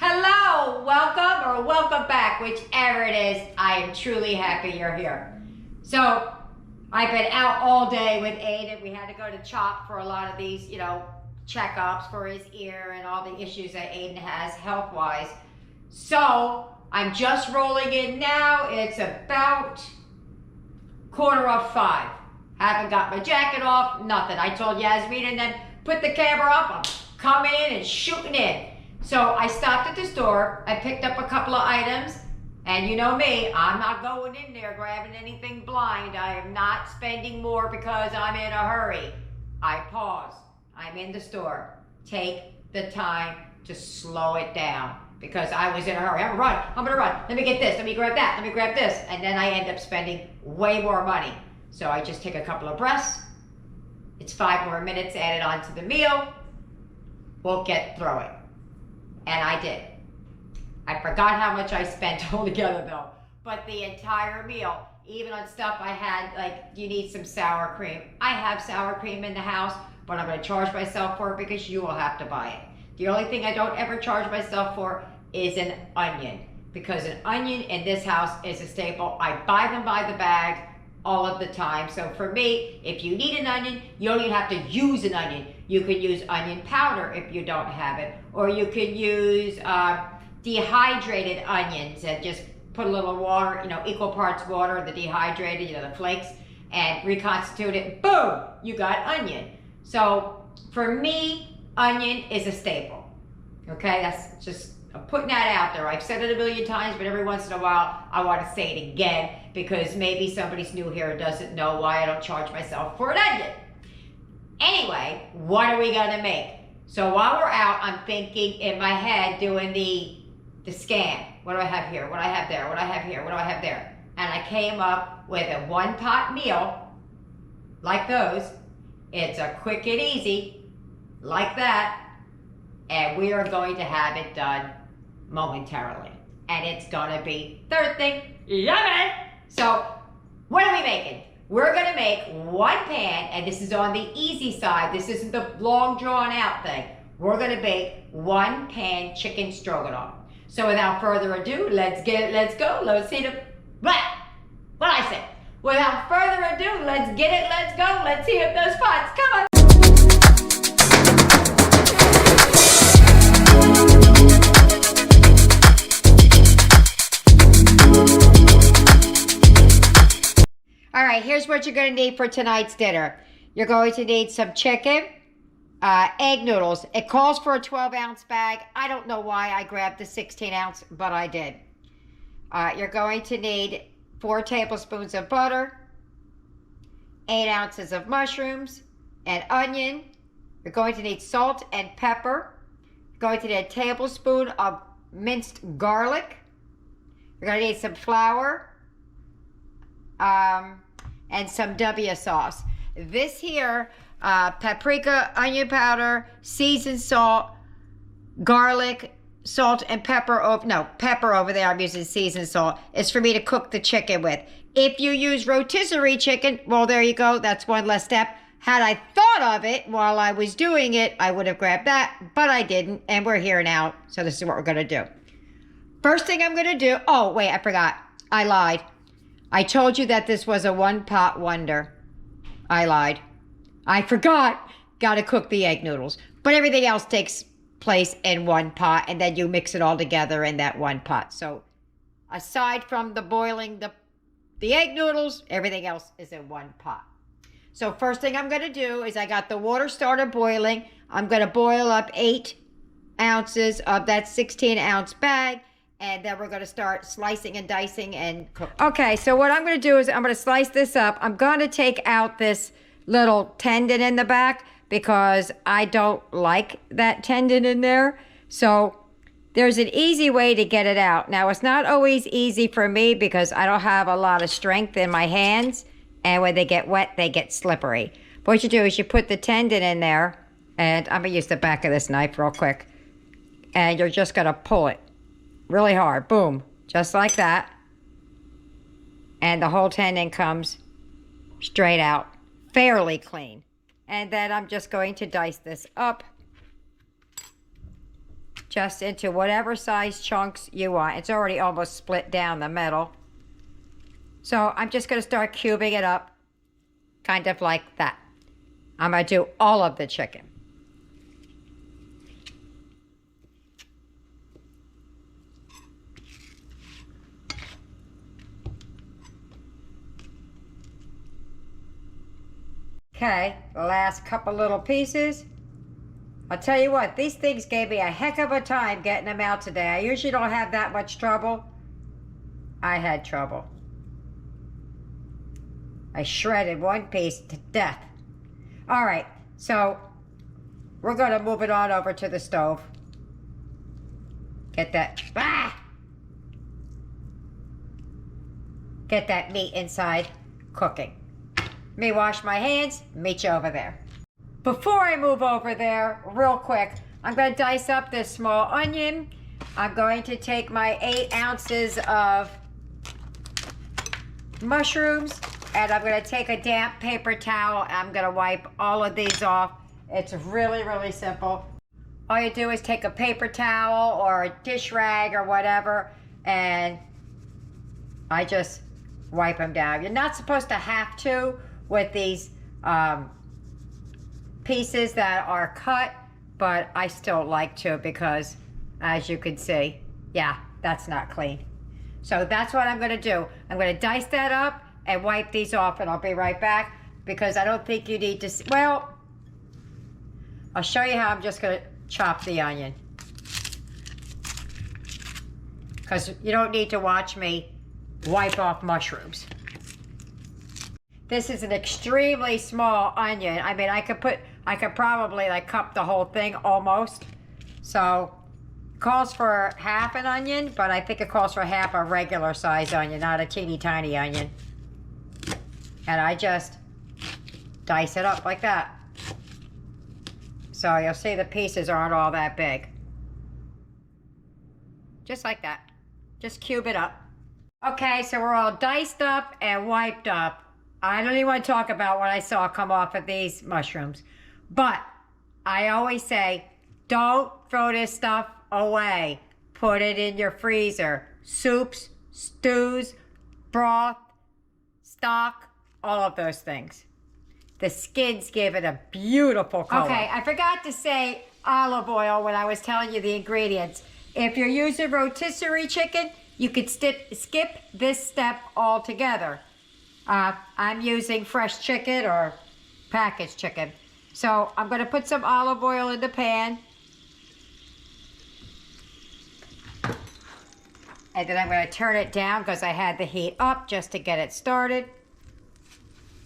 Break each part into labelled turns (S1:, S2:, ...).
S1: Hello, welcome or welcome back, whichever it is. I am truly happy you're here. So, I've been out all day with Aiden. We had to go to CHOP for a lot of these, checkups for his ear and all the issues that Aiden has health-wise. So, I'm just rolling in now. It's about 4:45. Haven't got my jacket off, nothing. I told Yasmin and then put the camera up. I'm coming in and shooting in. So I stopped at the store, I picked up a couple of items, and you know me, I'm not going in there grabbing anything blind. I am not spending more because I'm in a hurry. I pause. I'm in the store. Take the time to slow it down because I was in a hurry. I'm gonna run. Let me get this, let me grab that, let me grab this. And then I end up spending way more money. So I just take a couple of breaths. It's 5 more minutes added on to the meal. We'll get through it. And I did. I forgot how much I spent altogether though. But the entire meal, even on stuff I had, like, you need some sour cream. I have sour cream in the house, but I'm gonna charge myself for it because you will have to buy it. The only thing I don't ever charge myself for is an onion. Because an onion in this house is a staple. I buy them by the bag all of the time. So for me, if you need an onion, you don't even have to use an onion. You could use onion powder if you don't have it. Or you could use dehydrated onions and just put a little water, equal parts water, the dehydrated, the flakes, and reconstitute it. Boom, you got onion. So for me, onion is a staple. Okay, that's just, I'm putting that out there. I've said it a million times, but every once in a while, I want to say it again because maybe somebody's new here and doesn't know why I don't charge myself for an onion. Anyway, what are we gonna make? So while we're out, I'm thinking in my head, doing the scan. What do I have here? What do I have there? What do I have here? What do I have there? And I came up with a one-pot meal, like those. It's a quick and easy, like that. And we are going to have it done momentarily. And it's gonna be, third thing, yummy! So, what are we making? We're gonna make one pan, and this is on the easy side. This isn't the long drawn out thing. We're gonna make one pan chicken stroganoff. So without further ado, let's go. Let's see what I said. Without further ado, let's get it, let's go. Let's heat up those pots, come on. All right, here's what you're gonna need for tonight's dinner. You're going to need some chicken, egg noodles. It calls for a 12-ounce bag. I don't know why I grabbed the 16-ounce, but I did. You're going to need 4 tablespoons of butter, 8 ounces of mushrooms, an onion. You're going to need salt and pepper. You're going to need a tablespoon of minced garlic. You're going to need some flour, and some W sauce. This here, paprika, onion powder, seasoned salt, garlic, salt and pepper. Pepper over there. I'm using seasoned salt. It's for me to cook the chicken with. If you use rotisserie chicken, well, there you go. That's one less step. Had I thought of it while I was doing it, I would have grabbed that, but I didn't, and we're here now, so this is what we're gonna do. First thing I'm gonna do, oh, wait, I forgot. I lied. I told you that this was a one-pot wonder. I lied. I forgot. Gotta cook the egg noodles. But everything else takes place in one pot, and then you mix it all together in that one pot. So aside from the boiling the egg noodles, everything else is in one pot. So first thing I'm gonna do is I got the water started boiling. I'm gonna boil up 8 ounces of that 16-ounce bag. And then we're going to start slicing and dicing and cooking. Okay, so what I'm going to do is I'm going to slice this up. I'm going to take out this little tendon in the back because I don't like that tendon in there. So there's an easy way to get it out. Now, it's not always easy for me because I don't have a lot of strength in my hands. And when they get wet, they get slippery. But what you do is you put the tendon in there. And I'm going to use the back of this knife real quick. And you're just going to pull it really hard. Boom. Just like that. And the whole tendon comes straight out. Fairly clean. And then I'm just going to dice this up. just into whatever size chunks you want. It's already almost split down the middle. So I'm just gonna start cubing it up, kind of like that. I'm gonna do all of the chicken. Okay, the last couple little pieces. I'll tell you what, these things gave me a heck of a time getting them out today. I usually don't have that much trouble. I had trouble. I shredded one piece to death. All right, so we're gonna move it on over to the stove. Get that, Get that meat inside cooking. Let me wash my hands, meet you over there. Before I move over there, real quick, I'm gonna dice up this small onion. I'm going to take my 8 ounces of mushrooms, and I'm gonna take a damp paper towel, and I'm gonna wipe all of these off. It's really, really simple. All you do is take a paper towel or a dish rag or whatever, and I just wipe them down. You're not supposed to have to with these pieces that are cut, but I still like to because, as you can see, yeah, that's not clean. So that's what I'm gonna do. I'm gonna dice that up and wipe these off, and I'll be right back because I don't think you need to see, well, I'll show you how I'm just gonna chop the onion. Because you don't need to watch me wipe off mushrooms. This is an extremely small onion. I mean, I could probably like cup the whole thing almost. So, it calls for half an onion, but I think it calls for half a regular size onion, not a teeny tiny onion. And I just dice it up like that. So you'll see the pieces aren't all that big. Just like that. Just cube it up. Okay, so we're all diced up and wiped up. I don't even want to talk about what I saw come off of these mushrooms. But I always say, don't throw this stuff away. Put it in your freezer. Soups, stews, broth, stock, all of those things. The skins give it a beautiful color. Okay, I forgot to say olive oil when I was telling you the ingredients. If you're using rotisserie chicken, you could skip this step altogether. I'm using fresh chicken or packaged chicken. So I'm gonna put some olive oil in the pan. And then I'm gonna turn it down because I had the heat up just to get it started.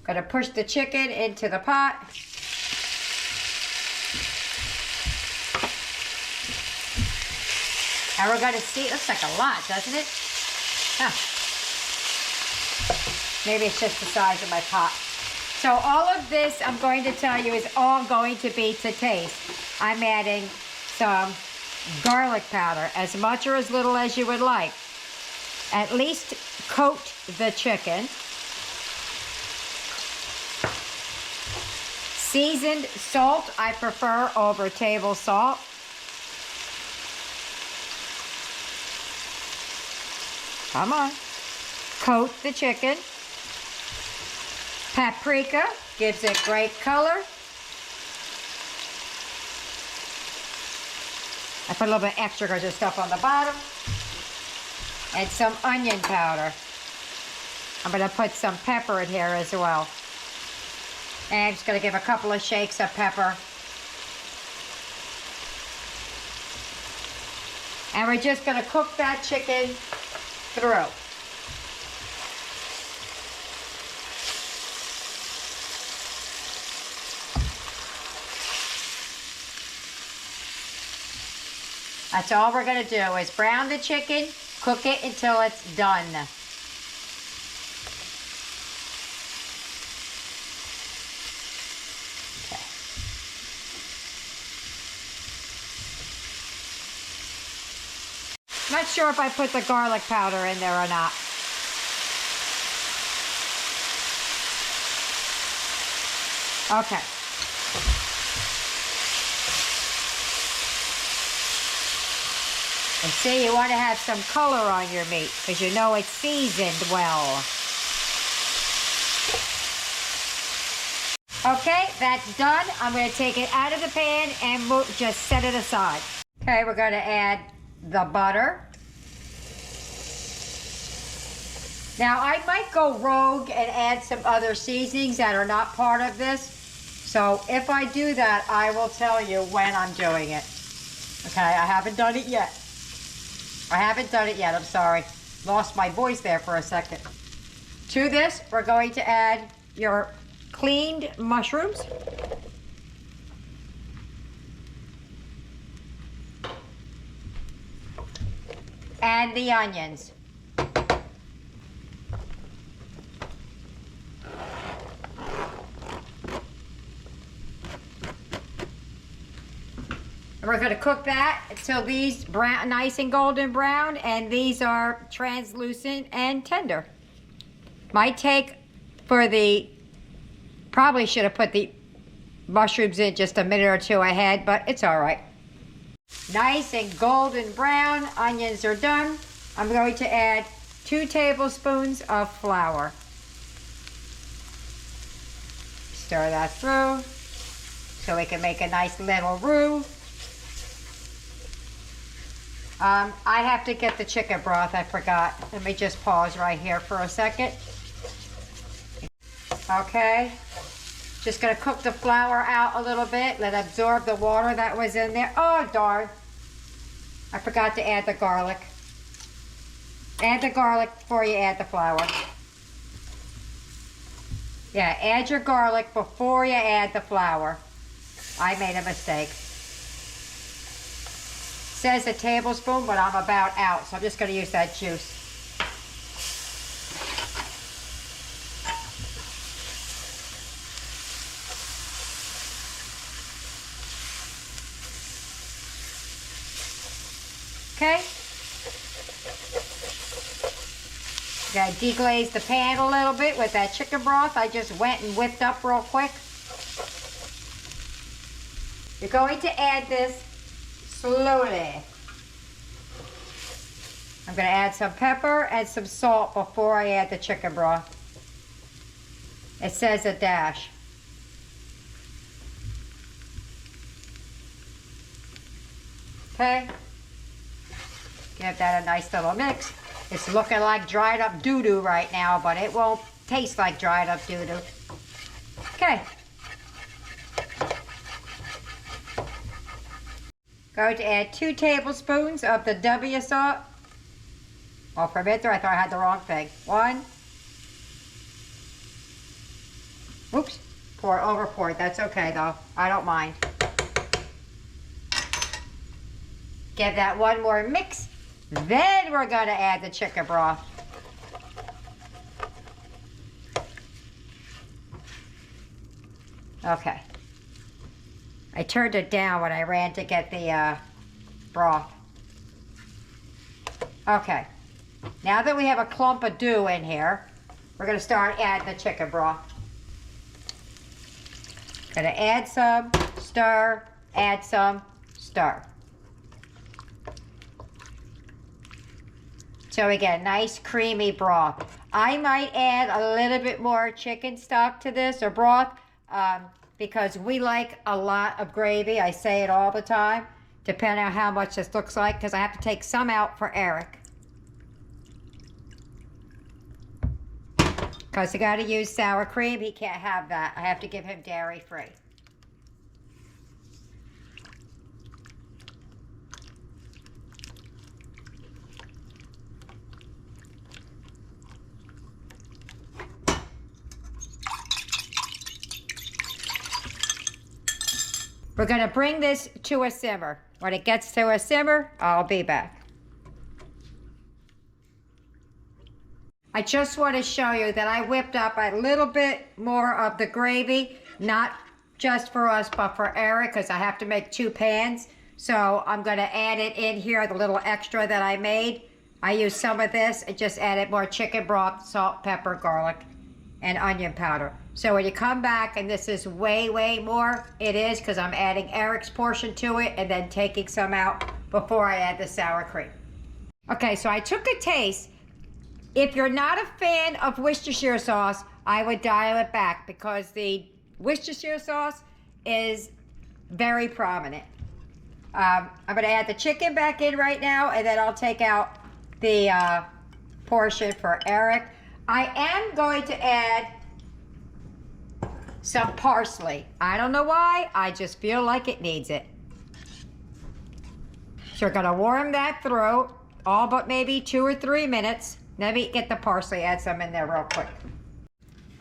S1: Gonna push the chicken into the pot. And we're gonna see, it looks like a lot, doesn't it? Huh. Maybe it's just the size of my pot. So all of this, I'm going to tell you, is all going to be to taste. I'm adding some garlic powder, as much or as little as you would like. At least coat the chicken. Seasoned salt, I prefer over table salt. Come on. Coat the chicken. Paprika gives it great color. I put a little bit extra because there's stuff on the bottom. And some onion powder. I'm going to put some pepper in here as well. And I'm just going to give a couple of shakes of pepper. And we're just going to cook that chicken through. That's all we're going to do is brown the chicken, cook it until it's done. Okay. Not sure if I put the garlic powder in there or not. Okay. And see, you want to have some color on your meat because you know it's seasoned well. Okay, that's done. I'm going to take it out of the pan and we'll just set it aside. Okay, we're going to add the butter. Now, I might go rogue and add some other seasonings that are not part of this. So if I do that, I will tell you when I'm doing it. Okay, I haven't done it yet. I'm sorry. Lost my voice there for a second. To this, we're going to add your cleaned mushrooms. And the onions. And we're going to cook that until these brown, nice and golden brown, and these are translucent and tender. Might take for the, probably should have put the mushrooms in just a minute or two ahead, but it's all right. Nice and golden brown, onions are done. I'm going to add 2 tablespoons of flour. Stir that through so we can make a nice little roux. I have to get the chicken broth, I forgot. Let me just pause right here for a second. Okay, just gonna cook the flour out a little bit, let it absorb the water that was in there. Oh darn, I forgot to add the garlic. Add the garlic before you add the flour. Yeah, add your garlic before you add the flour. I made a mistake. Says a tablespoon, but I'm about out, so I'm just going to use that juice. Okay. Gotta deglaze the pan a little bit with that chicken broth I just went and whipped up real quick. You're going to add this slowly. I'm going to add some pepper and some salt before I add the chicken broth. It says a dash. Okay. Give that a nice little mix. It's looking like dried up doo-doo right now, but it won't taste like dried up doo-doo. Okay. Going to add 2 tablespoons of the W salt. Oh, for a minute there, I thought I had the wrong thing. 1. Oops, over poured. That's okay though. I don't mind. Give that one more mix. Then we're going to add the chicken broth. Okay. I turned it down when I ran to get the broth. Okay. Now that we have a clump of dough in here, we're going to start adding the chicken broth. Going to add some, stir, add some, stir. So we get a nice creamy broth. I might add a little bit more chicken stock to this or broth because we like a lot of gravy. I say it all the time, depending on how much this looks like, because I have to take some out for Eric. Because you got to use sour cream. He can't have that. I have to give him dairy free. We're going to bring this to a simmer. When it gets to a simmer, I'll be back. I just want to show you that I whipped up a little bit more of the gravy, not just for us, but for Eric, because I have to make 2 pans. So I'm going to add it in here, the little extra that I made. I used some of this and just added more chicken broth, salt, pepper, garlic, and onion powder. So when you come back and this is way, way more, it is because I'm adding Eric's portion to it and then taking some out before I add the sour cream. Okay, so I took a taste. If you're not a fan of Worcestershire sauce, I would dial it back because the Worcestershire sauce is very prominent. I'm going to add the chicken back in right now, and then I'll take out the portion for Eric. I am going to add some parsley. I don't know why, I just feel like it needs it. So we're going to warm that through, all but maybe 2 or 3 minutes. Let me get the parsley, add some in there real quick.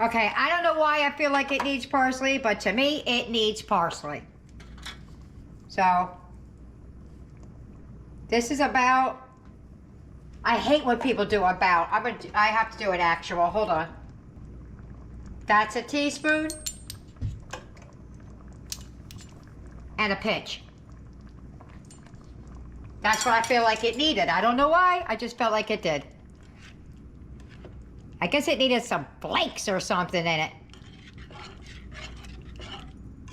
S1: Okay, I don't know why I feel like it needs parsley, but to me, it needs parsley. So, this is about, I hate when people do about. I have to do an actual, hold on. That's a teaspoon. And a pinch. That's what I feel like it needed. I don't know why, I just felt like it did. I guess it needed some flakes or something in it.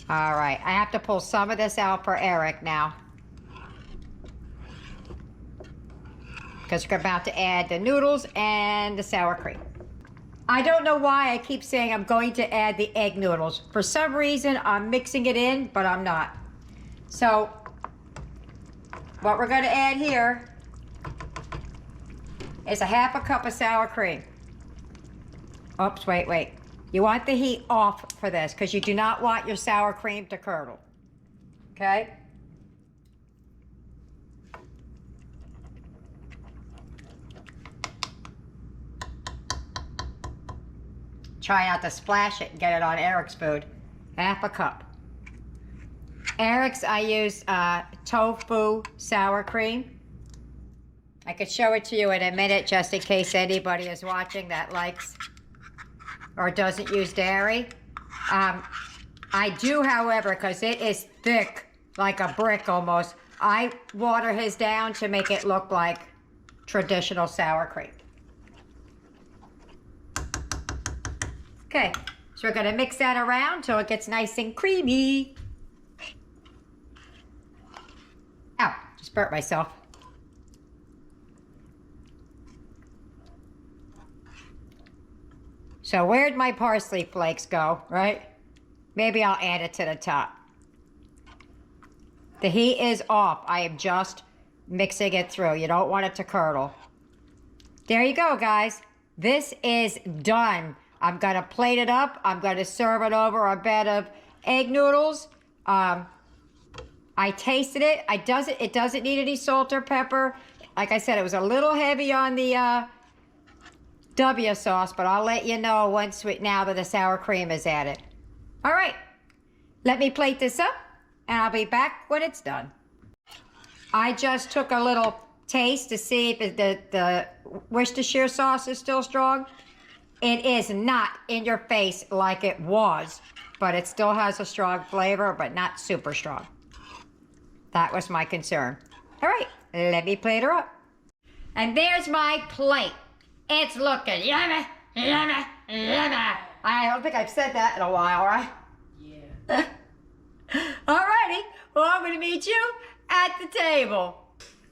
S1: All right, I have to pull some of this out for Eric now. Because we're about to add the noodles and the sour cream. I don't know why I keep saying I'm going to add the egg noodles. For some reason, I'm mixing it in, but I'm not. So, what we're going to add here is a half a cup of sour cream. Oops, wait. You want the heat off for this because you do not want your sour cream to curdle. Okay? Try not to splash it and get it on Eric's food. Half a cup. Eric's, I use tofu sour cream. I could show it to you in a minute just in case anybody is watching that likes or doesn't use dairy. I do, however, because it is thick, like a brick almost, I water his down to make it look like traditional sour cream. Okay, so we're gonna mix that around till it gets nice and creamy. Ow, just burnt myself. So where'd my parsley flakes go, right? Maybe I'll add it to the top. The heat is off. I am just mixing it through. You don't want it to curdle. There you go, guys. This is done. I'm gonna plate it up. I'm gonna serve it over a bed of egg noodles. I tasted it. It doesn't need any salt or pepper. Like I said, it was a little heavy on the W sauce, but I'll let you know now that the sour cream is added. All right, let me plate this up and I'll be back when it's done. I just took a little taste to see if the Worcestershire sauce is still strong. It is not in your face like it was, but it still has a strong flavor, but not super strong. That was my concern. All right, let me plate her up. And there's my plate. It's looking yummy, yummy, yummy. I don't think I've said that in a while, right? Yeah. Alrighty, well, I'm gonna meet you at the table.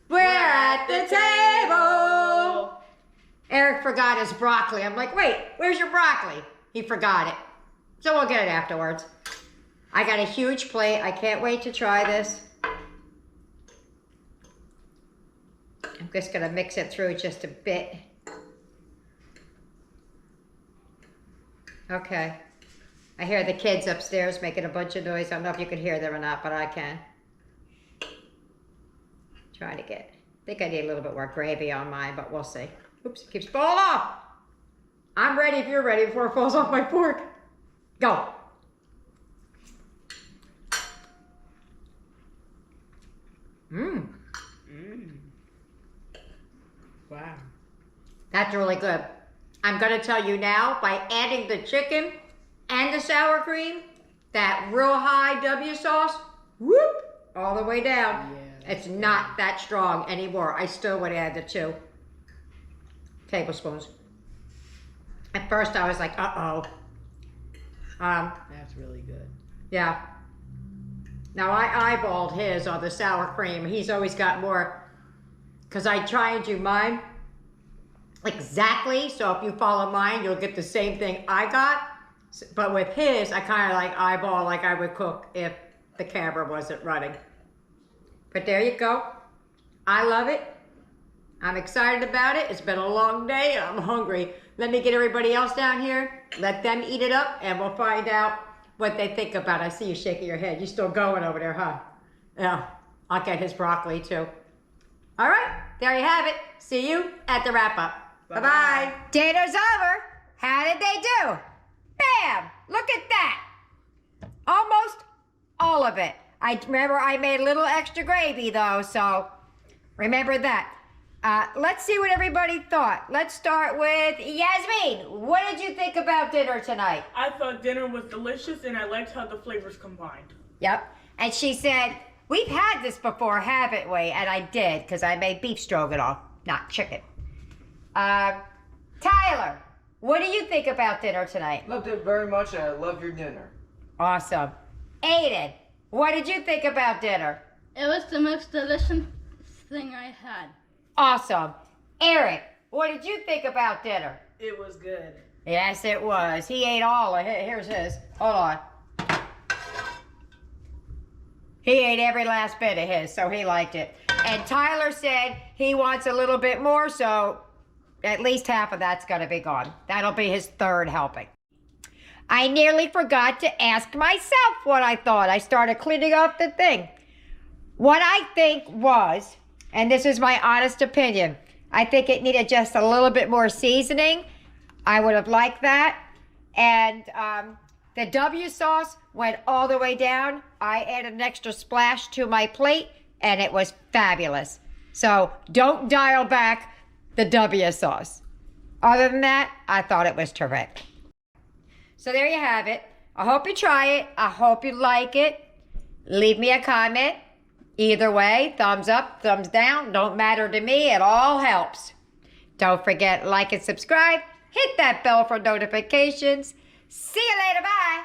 S1: We're at the table. Eric forgot his broccoli. I'm like, wait, where's your broccoli? He forgot it. So we'll get it afterwards. I got a huge plate. I can't wait to try this. I'm just gonna mix it through just a bit. Okay. I hear the kids upstairs making a bunch of noise. I don't know if you can hear them or not, but I can. Trying to get, I think I need a little bit more gravy on mine, but we'll see. Oops, it keeps falling off. I'm ready if you're ready before it falls off my fork. Go. Mmm. Mmm. Wow. That's really good. I'm going to tell you now, by adding the chicken and the sour cream, that real high W sauce, whoop, all the way down. Yeah, it's not that strong anymore. I still would add the 2 tablespoons. At first I was like, uh-oh.
S2: That's really good.
S1: Yeah. Now I eyeballed his on the sour cream. He's always got more, because I try and do mine exactly. So if you follow mine, you'll get the same thing I got. But with his, I kind of like eyeball like I would cook if the camera wasn't running. But there you go. I love it. I'm excited about it. It's been a long day. I'm hungry. Let me get everybody else down here. Let them eat it up, and we'll find out what they think about it. I see you shaking your head. You're still going over there, huh? Yeah. I'll get his broccoli, too. All right. There you have it. See you at the wrap-up. Bye-bye. Dinner's over. How did they do? Bam! Look at that. Almost all of it. I remember I made a little extra gravy, though, so remember that. Let's see what everybody thought. Let's start with Yasmin. What did you think about dinner tonight?
S2: I thought dinner was delicious, and I liked how the flavors combined.
S1: Yep. And she said, we've had this before, haven't we? And I did, because I made beef stroganoff, not chicken. Tyler, what do you think about dinner tonight?
S3: Loved it very much, and I love your dinner.
S1: Awesome. Aiden, what did you think about dinner?
S4: It was the most delicious thing I had.
S1: Awesome. Eric, what did you think about dinner?
S2: It was good.
S1: Yes, it was. He ate all of it. Here's his. Hold on. He ate every last bit of his, so he liked it. And Tyler said he wants a little bit more, so at least half of that's going to be gone. That'll be his third helping. I nearly forgot to ask myself what I thought. I started cleaning up the thing. What I think was, and this is my honest opinion, I think it needed just a little bit more seasoning. I would have liked that. And the W sauce went all the way down. I added an extra splash to my plate, and it was fabulous. So don't dial back the W sauce. Other than that, I thought it was terrific. So there you have it. I hope you try it. I hope you like it. Leave me a comment. Either way, thumbs up, thumbs down, don't matter to me. It all helps. Don't forget, like and subscribe. Hit that bell for notifications. See you later. Bye.